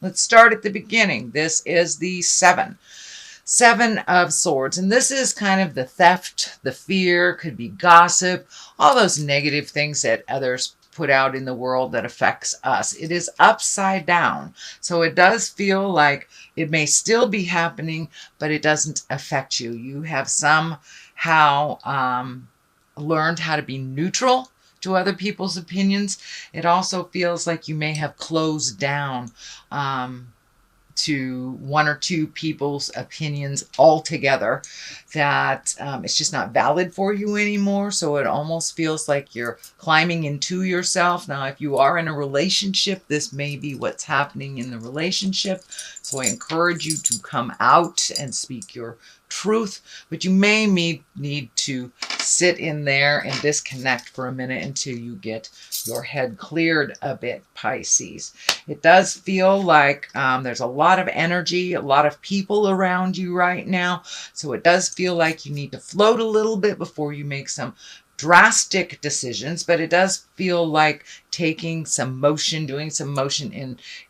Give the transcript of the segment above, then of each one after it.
Let's start at the beginning. This is the Seven of Swords. And this is kind of the theft, the fear, could be gossip, all those negative things that others put out in the world that affects us. It is upside down. So it does feel like it may still be happening, but it doesn't affect you. You have somehow learned how to be neutral to other people's opinions. It also feels like you may have closed down to one or two people's opinions altogether, that it's just not valid for you anymore. So it almost feels like you're climbing into yourself. Now, if you are in a relationship, this may be what's happening in the relationship. So I encourage you to come out and speak your truth, but you may need to sit in there and disconnect for a minute until you get your head cleared a bit, Pisces. It does feel like there's a lot of energy, a lot of people around you right now. So it does feel like you need to float a little bit before you make some drastic decisions, but it does feel like taking some motion, doing some motion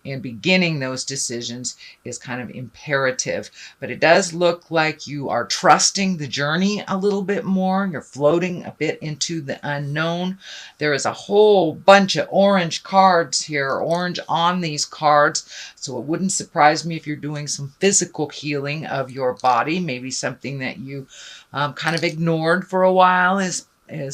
in beginning those decisions is kind of imperative. But it does look like you are trusting the journey a little bit more. You're floating a bit into the unknown. There is a whole bunch of orange cards here, orange on these cards. So it wouldn't surprise me if you're doing some physical healing of your body. Maybe something that you kind of ignored for a while is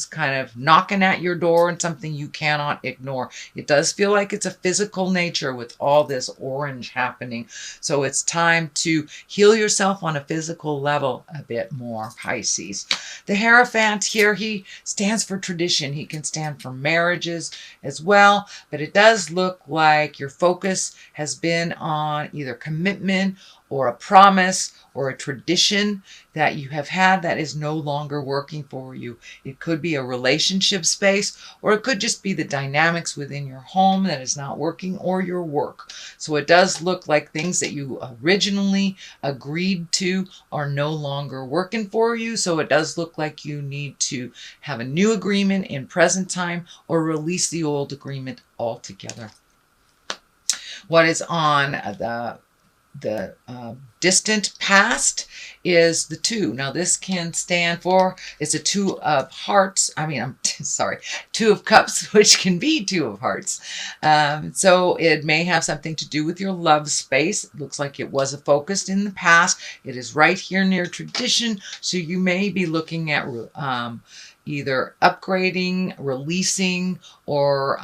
kind of knocking at your door, and something you cannot ignore. It does feel like it's a physical nature with all this orange happening. So it's time to heal yourself on a physical level a bit more, Pisces. The Hierophant here, he stands for tradition. He can stand for marriages as well, but it does look like your focus has been on either commitment or a promise or a tradition that you have had that is no longer working for you. It could be a relationship space, or it could just be the dynamics within your home that is not working, or your work. So it does look like things that you originally agreed to are no longer working for you. So it does look like you need to have a new agreement in present time, or release the old agreement altogether. What is on the distant past is the 2. Now this can stand for, it's a 2 of hearts. Sorry, 2 of cups, which can be 2 of hearts. So it may have something to do with your love space. It looks like it was focused in the past. It is right here near tradition. So you may be looking at either upgrading, releasing, or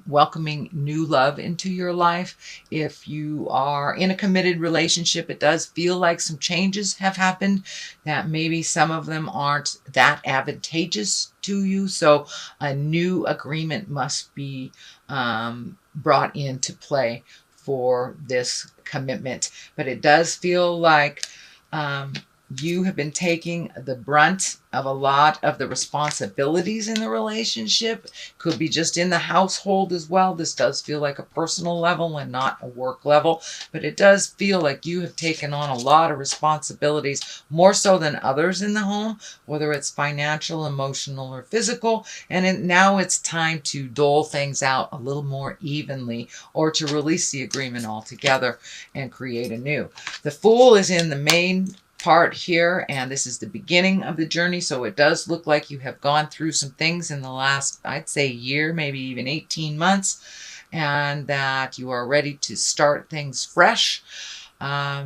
welcoming new love into your life. If you are in a committed relationship, it does feel like some changes have happened, that maybe some of them aren't that advantageous to you. So a new agreement must be brought into play for this commitment. But it does feel like you have been taking the brunt of a lot of the responsibilities in the relationship. Could be just in the household as well. This does feel like a personal level and not a work level, but it does feel like you have taken on a lot of responsibilities, more so than others in the home, whether it's financial, emotional, or physical. And now it's time to dole things out a little more evenly, or to release the agreement altogether and create a new. The Fool is in the main part here, and this is the beginning of the journey. So it does look like you have gone through some things in the last, I'd say, year, maybe even 18 months, and that you are ready to start things fresh.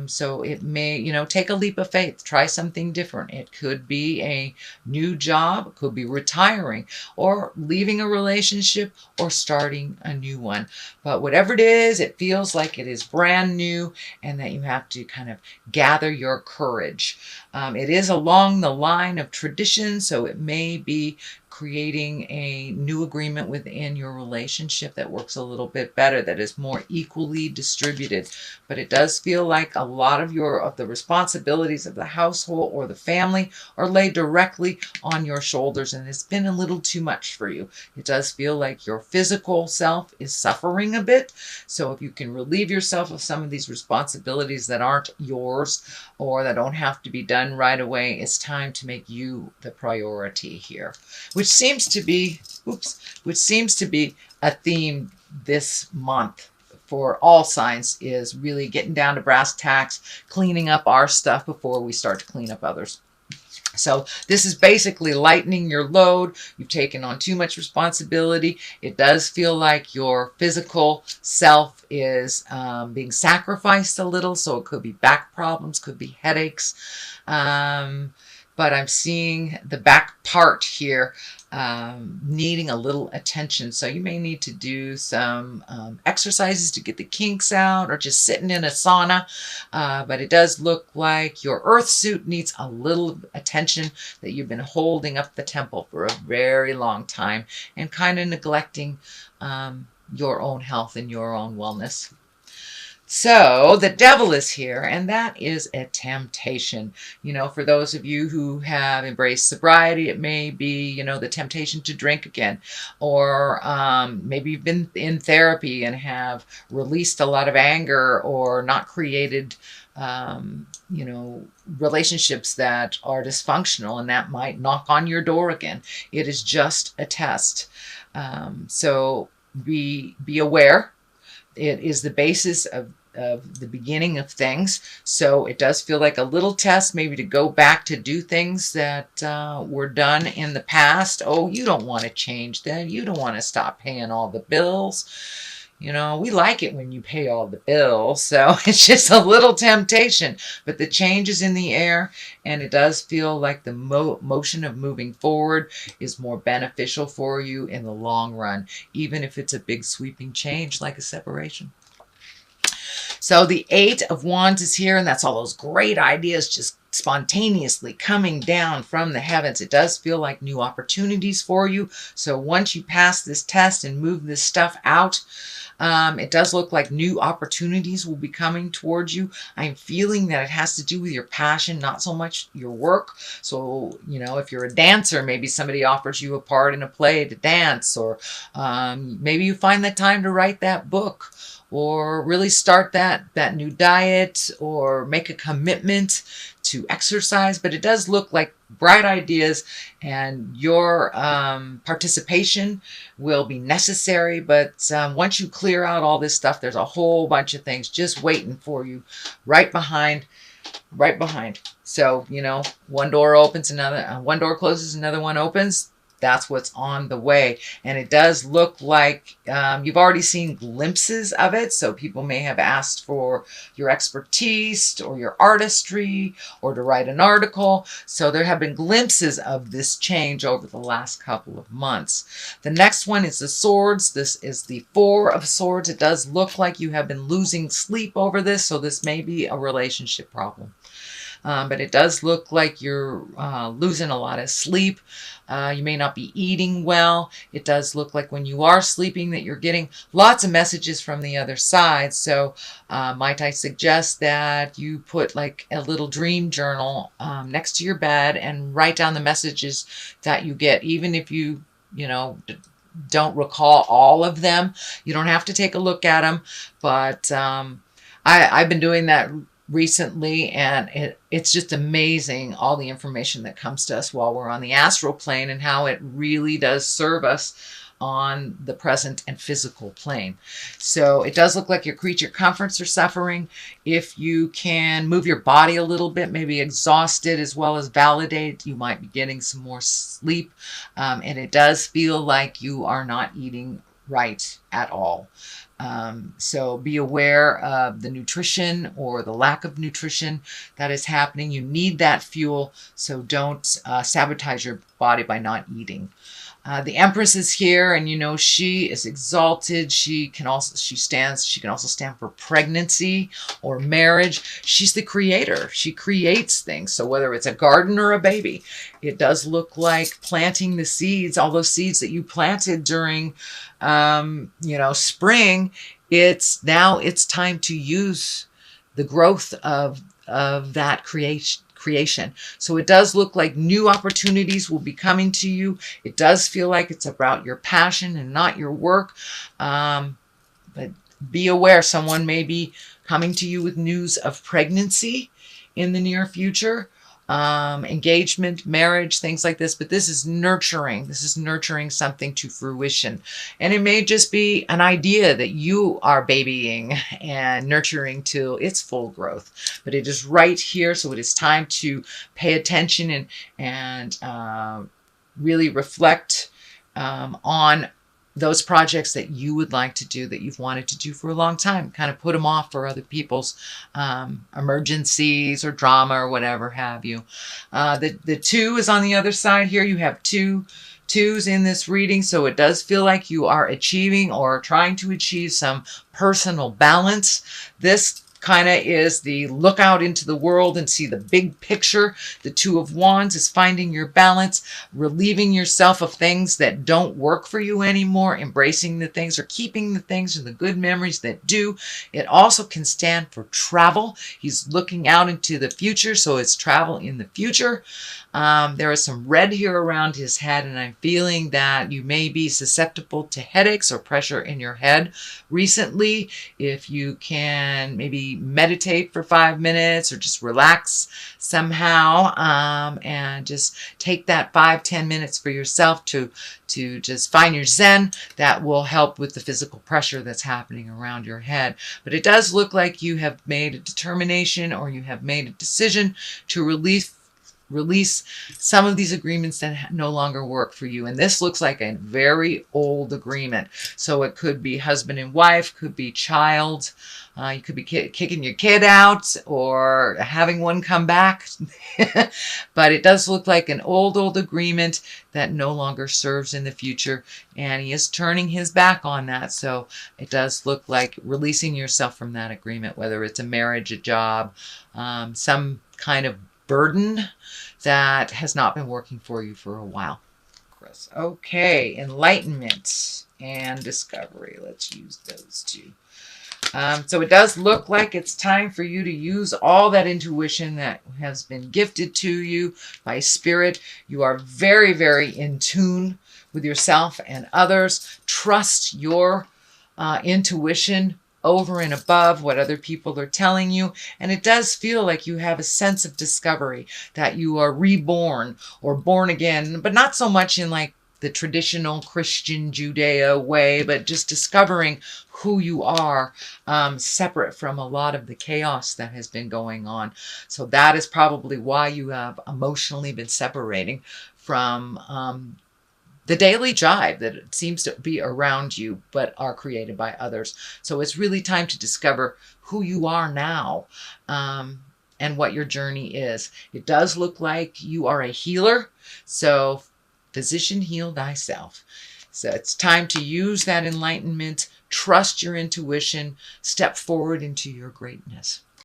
So it may, take a leap of faith, try something different. It could be a new job, it could be retiring, or leaving a relationship, or starting a new one. But whatever it is, it feels like it is brand new, and that you have to kind of gather your courage. It is along the line of tradition, so it may be creating a new agreement within your relationship that works a little bit better, that is more equally distributed. But it does feel like a lot of the responsibilities of the household or the family are laid directly on your shoulders, and it's been a little too much for you. It does feel like your physical self is suffering a bit. So if you can relieve yourself of some of these responsibilities that aren't yours, or that don't have to be done right away, it's time to make you the priority here. Which seems to be a theme this month for all signs is really getting down to brass tacks, cleaning up our stuff before we start to clean up others. So this is basically lightening your load. You've taken on too much responsibility. It does feel like your physical self is being sacrificed a little. So it could be back problems, could be headaches. But I'm seeing the back part here needing a little attention. So you may need to do some exercises to get the kinks out, or just sitting in a sauna. But it does look like your earth suit needs a little attention, that you've been holding up the temple for a very long time and kind of neglecting your own health and your own wellness. So the devil is here, and that is a temptation. You know, for those of you who have embraced sobriety, it may be, you know, the temptation to drink again, or maybe you've been in therapy and have released a lot of anger, or not created, you know, relationships that are dysfunctional, and that might knock on your door again. It is just a test. So be aware. It is the basis of the beginning of things. So it does feel like a little test, maybe to go back to do things that were done in the past. Oh, you don't want to change that. You don't want to stop paying all the bills. You know, we like it when you pay all the bills. So it's just a little temptation. But the change is in the air, and it does feel like the motion of moving forward is more beneficial for you in the long run, even if it's a big sweeping change like a separation. So the 8 of Wands is here, and that's all those great ideas just spontaneously coming down from the heavens. It does feel like new opportunities for you. So once you pass this test and move this stuff out, it does look like new opportunities will be coming towards you. I'm feeling that it has to do with your passion, not so much your work. So, you know, if you're a dancer, maybe somebody offers you a part in a play to dance, or maybe you find the time to write that book, or really start that new diet, or make a commitment to exercise. But it does look like bright ideas, and your participation will be necessary. But once you clear out all this stuff, there's a whole bunch of things just waiting for you right behind. So, you know, one door opens, one door closes, another one opens. That's what's on the way. And it does look like you've already seen glimpses of it. So people may have asked for your expertise or your artistry, or to write an article. So there have been glimpses of this change over the last couple of months. The next one is the Swords. This is the 4 of Swords. It does look like you have been losing sleep over this. So this may be a relationship problem. But it does look like you're losing a lot of sleep. You may not be eating well. It does look like when you are sleeping that you're getting lots of messages from the other side. So might I suggest that you put like a little dream journal next to your bed and write down the messages that you get, even if you know, don't recall all of them. You don't have to take a look at them, but I've been doing that recently, and it's just amazing all the information that comes to us while we're on the astral plane, and how it really does serve us on the present and physical plane. So it does look like your creature comforts are suffering. If you can move your body a little bit, maybe exhausted as well as validate, you might be getting some more sleep. And it does feel like you are not eating right at all. So be aware of the nutrition or the lack of nutrition that is happening. You need that fuel, so don't sabotage your body by not eating. The Empress is here, and you know, she is exalted. She can also stand for pregnancy or marriage. She's the creator. She creates things. So whether it's a garden or a baby, it does look like planting the seeds, all those seeds that you planted during you know, spring. It's time to use the growth of that creation. So it does look like new opportunities will be coming to you. It does feel like it's about your passion and not your work. But be aware, someone may be coming to you with news of pregnancy in the near future. engagement, marriage, things like this. But this is nurturing. This is nurturing something to fruition. And it may just be an idea that you are babying and nurturing till its full growth. But it is right here. So it is time to pay attention and really reflect on those projects that you would like to do, that you've wanted to do for a long time. Kind of put them off for other people's emergencies or drama or whatever have you. The 2 is on the other side here. You have twos in this reading, so it does feel like you are achieving or trying to achieve some personal balance. This kind of is the look out into the world and see the big picture. The 2 of Wands is finding your balance, relieving yourself of things that don't work for you anymore, embracing the things or keeping the things and the good memories that do. It also can stand for travel. He's looking out into the future, so it's travel in the future. There is some red here around his head, and I'm feeling that you may be susceptible to headaches or pressure in your head recently. If you can maybe meditate for 5 minutes or just relax somehow, and just take that 5-10 minutes for yourself to just find your zen, that will help with the physical pressure that's happening around your head. But it does look like you have made a determination, or you have made a decision to release some of these agreements that no longer work for you. And this looks like a very old agreement. So it could be husband and wife, could be child. You could be kicking your kid out or having one come back. But it does look like an old agreement that no longer serves in the future. And he is turning his back on that. So it does look like releasing yourself from that agreement, whether it's a marriage, a job, some kind of burden that has not been working for you for a while. Okay, enlightenment and discovery. Let's use those 2. So it does look like it's time for you to use all that intuition that has been gifted to you by spirit. You are very, very in tune with yourself and others. Trust your intuition over and above what other people are telling you. And it does feel like you have a sense of discovery, that you are reborn or born again, but not so much in like the traditional Christian Judeo way, but just discovering who you are, separate from a lot of the chaos that has been going on. So that is probably why you have emotionally been separating from the daily jive that seems to be around you, but are created by others. So it's really time to discover who you are now, and what your journey is. It does look like you are a healer. So physician, heal thyself. So it's time to use that enlightenment, trust your intuition, step forward into your greatness.